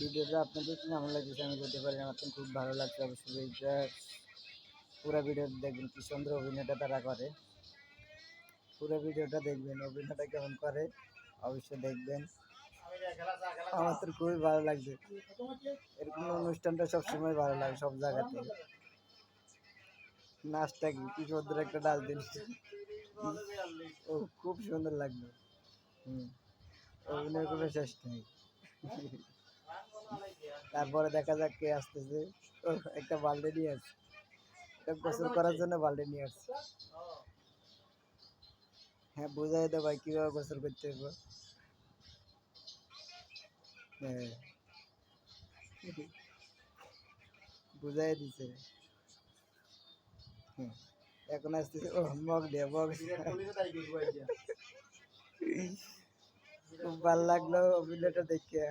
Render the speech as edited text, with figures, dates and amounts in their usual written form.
ভিডিওটা আপনাদের কেমন লাগতেছে আমি বলতে পারি, আমার তো খুব ভালো লাগছে। অবশ্যই এইটা পুরো ভিডিও দেখবেন, কি সুন্দর অভিনয়টা তারা করে। পুরো ভিডিওটা দেখবেন, অভিনয়টা কেমন করে অবশ্যই দেখবেন। আমার তো খুবই ভালো লাগছে। এরকম অনুষ্ঠানটা সবসময় ভালো লাগে, সব জায়গাতে। নাচটা কি সুন্দর একটা নাচ দিন, ও খুব সুন্দর লাগলো। অভিনয় কোনো শেষ নেই। তারপরে দেখা যাক কে আসতেছে। ও একটা বালতি নিয়ে আসছে, গোসল করার জন্য বালতি নিয়ে আসছে। হ্যাঁ, বোঝাই তো ভাই কিভাবে গোসল করতে হবে। হ্যাঁ, বুঝাই দিছে। এখন আসতেছে ও মগ দিয়ে মগ। খুব ভালো লাগলো অভিনয়টা দেখে।